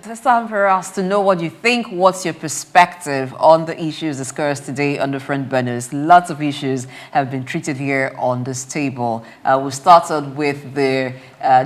it's time for us to know what you think. What's your perspective on the issues discussed today on the front burners? Lots of issues have been treated here on this table. We started with the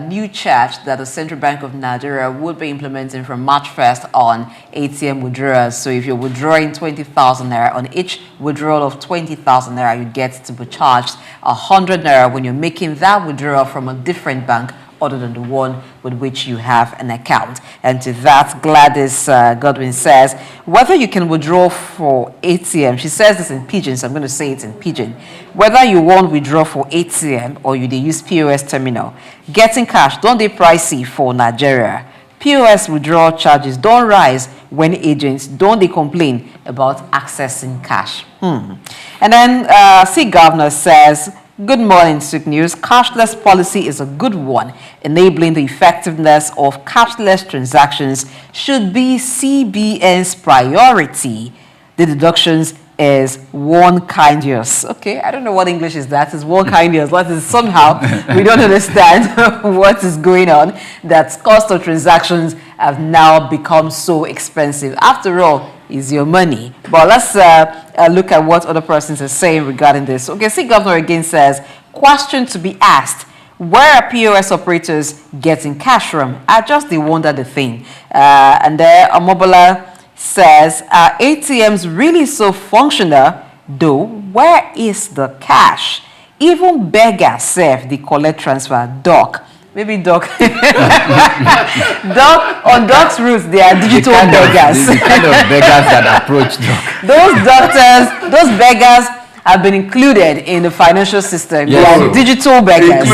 new charge that the Central Bank of Nigeria would be implementing from March 1st on ATM withdrawals. So if you're withdrawing 20,000 naira, on each withdrawal of 20,000 naira, you get to be charged 100 naira when you're making that withdrawal from a different bank other than the one with which you have an account. And to that, Gladys Godwin says, whether you can withdraw for ATM, she says this in Pidgin, so I'm going to say it in Pidgin. Whether you want withdraw for ATM or you use POS terminal, getting cash, don't they pricey for Nigeria? POS withdrawal charges don't rise when agents, don't they complain about accessing cash? And then C Governor says, good morning, Suk News. Cashless policy is a good one. Enabling the effectiveness of cashless transactions should be CBN's priority. The deductions is one kind use. Okay, I don't know what English is that. It's one kind use. That is somehow we don't understand what is going on. That cost of transactions have now become so expensive. After all, is your money. But let's look at what other persons are saying regarding this. Okay, see, Governor again says, question to be asked, where are POS operators getting cash from? I just wonder the thing. And there, Amobola says, are ATMs really so functional? Though, where is the cash? Even beggars serve the collect transfer. Doc. Maybe Doc. Doc, on Doc's roots, they are digital beggars. The kind of beggars that approach Doc. Those doctors, those beggars have been included in the financial system. Yes. They are digital beggars.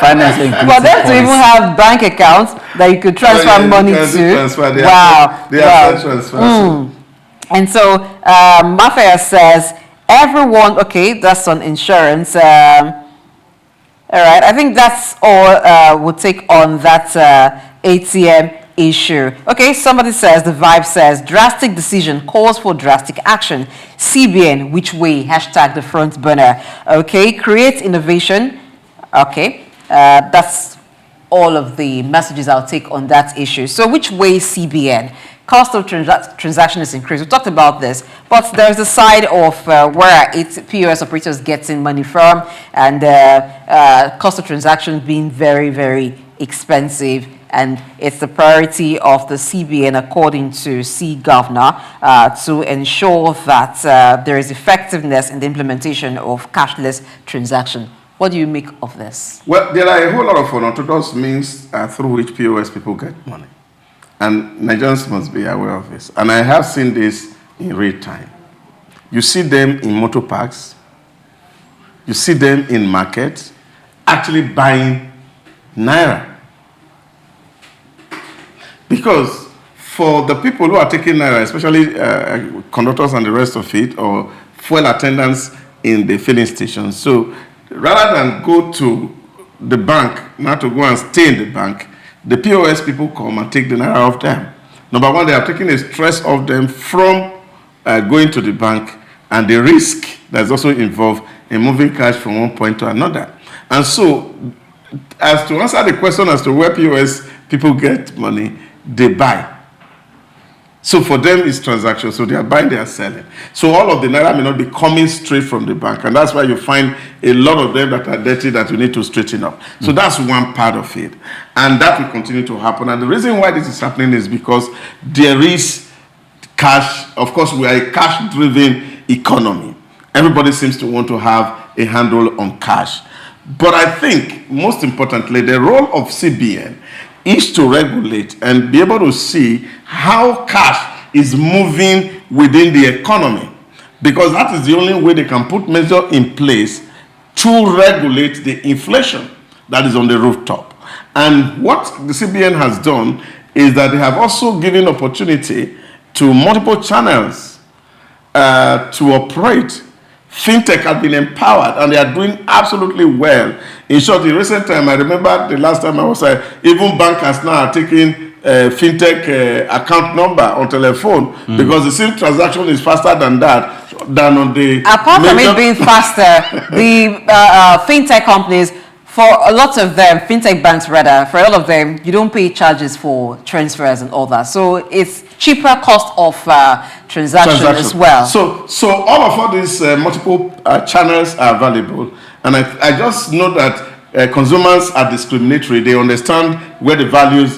Financial inclusive. For them to even have bank accounts that you could transfer money to. Wow. They are transfers. And so, Mafia says, everyone, okay, that's on insurance. All right, I think that's all we'll take on that ATM issue. Okay, somebody says, the vibe says, drastic decision calls for drastic action. CBN, which way? Hashtag the front burner. Okay, create innovation. Okay, that's all of the messages I'll take on that issue. So which way CBN? Cost of transaction is increased. We talked about this, but there's the side of where POS operators getting money from, and cost of transactions being very, very expensive. And it's the priority of the CBN, according to C Governor, to ensure that there is effectiveness in the implementation of cashless transaction. What do you make of this? Well, there are a whole lot of unorthodox means through which POS people get money. And Nigerians must be aware of this. And I have seen this in real time. You see them in motor parks. You see them in markets actually buying naira. Because for the people who are taking naira, especially conductors and the rest of it, or fuel attendants in the filling stations, so rather than go to the bank, not to go and stay in the bank, the POS people come and take the naira off them. Number one, they are taking a stress off them from going to the bank and the risk that's also involved in moving cash from one point to another. And so, as to answer the question as to where POS people get money, they buy. So for them, it's transaction. So they are buying, they are selling. So all of the naira may not be coming straight from the bank. And that's why you find a lot of them that are dirty that you need to straighten up. So that's one part of it. And that will continue to happen. And the reason why this is happening is because there is cash. Of course, we are a cash-driven economy. Everybody seems to want to have a handle on cash. But I think, most importantly, the role of CBN is to regulate and be able to see how cash is moving within the economy. Because that is the only way they can put measures in place to regulate the inflation that is on the rooftop. And what the CBN has done is that they have also given opportunity to multiple channels to operate. Fintech has been empowered and they are doing absolutely well. In short, in recent time, I remember the last time I was even bankers now are taking fintech account number on telephone because the same transaction is faster than that, than on the... Apart from it being faster, the fintech companies for a lot of them, fintech banks rather, for a lot of them, you don't pay charges for transfers and all that. So it's cheaper cost of transaction as well. So all these multiple channels are available, and I just know that consumers are discriminatory. They understand where the values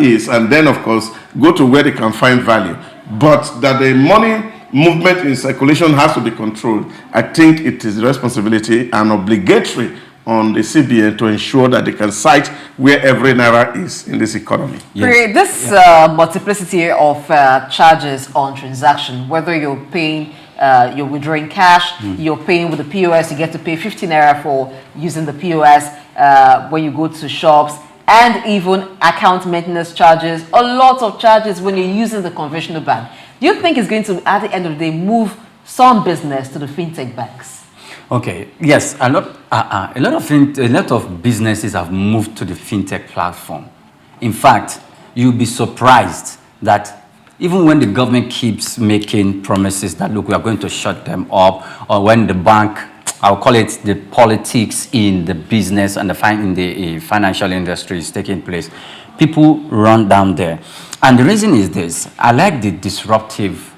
is, and then of course go to where they can find value. But that the money movement in circulation has to be controlled. I think it is the responsibility and obligatory on the CBN to ensure that they can cite where every naira is in this economy. Yes. This multiplicity of charges on transaction, whether you're paying, you're withdrawing cash, you're paying with the POS, you get to pay 50 naira for using the POS when you go to shops, and even account maintenance charges, a lot of charges when you're using the conventional bank. Do you think it's going to, at the end of the day, move some business to the fintech banks? Okay. Yes, a lot of businesses have moved to the fintech platform. In fact, you'll be surprised that even when the government keeps making promises that look, we are going to shut them up, or when the bank, I'll call it the politics in the business and in the financial industry is taking place, people run down there. And the reason is this: I like the disruptive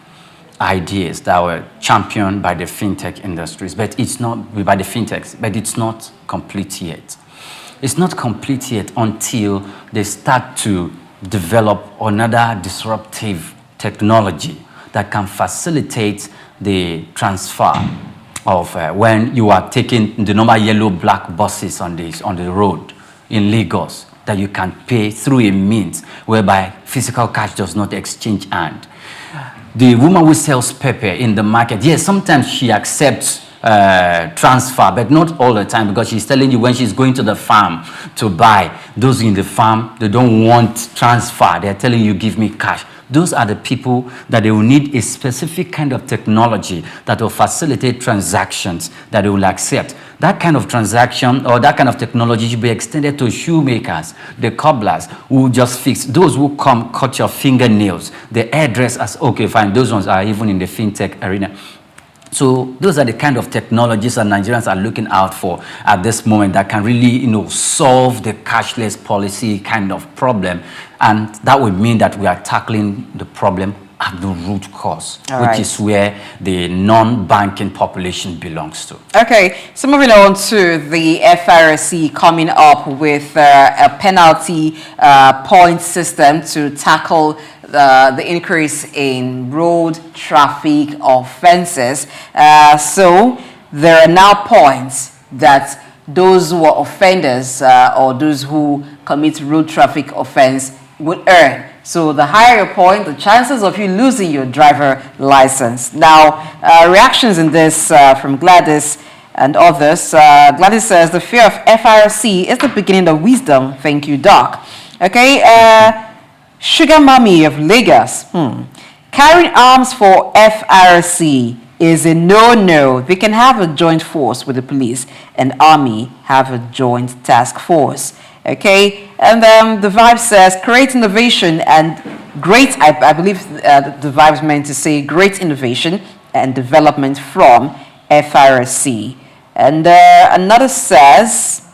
ideas that were championed by the fintech industries, but it's not by the fintechs, but it's not complete yet. It's not complete yet until they start to develop another disruptive technology that can facilitate the transfer of when you are taking the normal yellow black buses on the road in Lagos, that you can pay through a means whereby physical cash does not exchange hand. The woman who sells pepper in the market, yes, sometimes she accepts transfer, but not all the time, because she's telling you when she's going to the farm to buy, those in the farm, they don't want transfer. They're telling you, give me cash. Those are the people that they will need a specific kind of technology that will facilitate transactions that they will accept. That kind of transaction or that kind of technology should be extended to shoemakers, the cobblers who just fix, those who come cut your fingernails, the hairdressers. Okay, fine, those ones are even in the fintech arena. So those are the kind of technologies that Nigerians are looking out for at this moment that can really, solve the cashless policy kind of problem. And that would mean that we are tackling the problem at the root cause, which is where the non-banking population belongs to. Okay, so moving on to the FRC coming up with a penalty point system to tackle the increase in road traffic offenses. So there are now points that those who are offenders or those who commit road traffic offense would earn. So the higher your point, the chances of you losing your driver license. Now, reactions in this from Gladys and others. Gladys says, the fear of FRC is the beginning of wisdom. Thank you, Doc. Okay, Sugar Mommy of Lagos. Carrying arms for FRC is a no-no. They can have a joint force with the police and army have a joint task force. Okay, and the Vibe says create innovation and great, I believe the Vibe's meant to say great innovation and development from FRC. And another says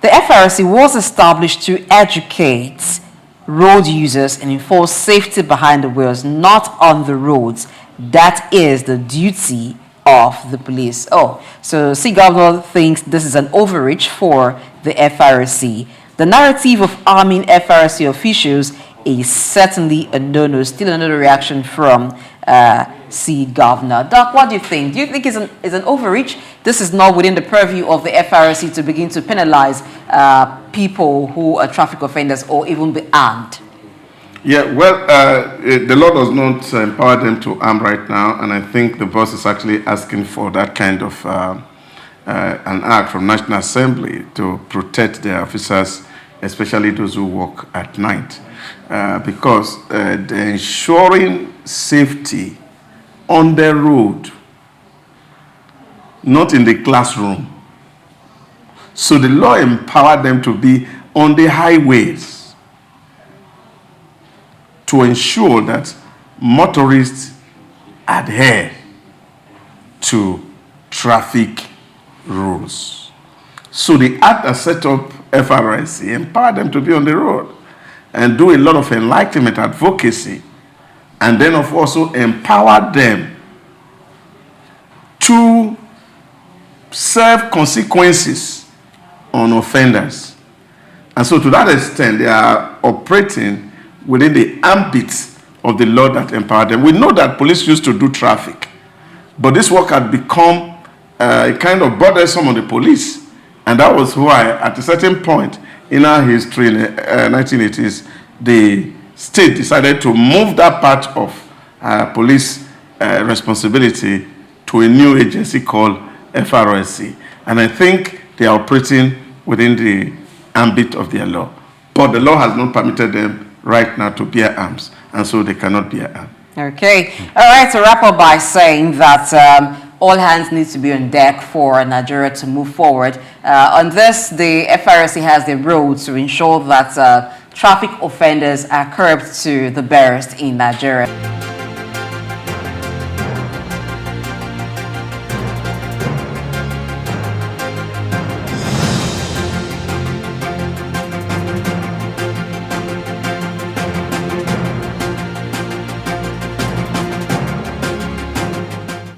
the FRC was established to educate road users and enforce safety behind the wheels, not on the roads. That is the duty of the police. Oh, so C. Governor thinks this is an overreach for the FRC. The narrative of arming FRC officials is certainly a no-no. Still another reaction from C. Governor. Doc, what do you think? Do you think it's an overreach? This is not within the purview of the FRC to begin to penalize people who are traffic offenders or even be armed? Yeah, well, the law does not empower them to arm right now, and I think the boss is actually asking for that kind of an act from National Assembly to protect their officers, especially those who work at night, because the ensuring safety on the road, not in the classroom. So the law empowered them to be on the highways, to ensure that motorists adhere to traffic rules. So the act that set up FRSC empowered them to be on the road and do a lot of enlightenment advocacy, and then also empowered them to serve consequences on offenders. And so to that extent, they are operating within the ambit of the law that empowered them. We know that police used to do traffic, but this work had become a kind of bothersome on the police. And that was why, at a certain point in our history, in the 1980s, the state decided to move that part of police responsibility to a new agency called FRSC. And I think they are operating within the ambit of their law. But the law has not permitted them right now to bear arms, and so they cannot bear arms. Okay. All right, to wrap up by saying that all hands need to be on deck for Nigeria to move forward. On this, the FRSC has the role to ensure that traffic offenders are curbed to the barest in Nigeria.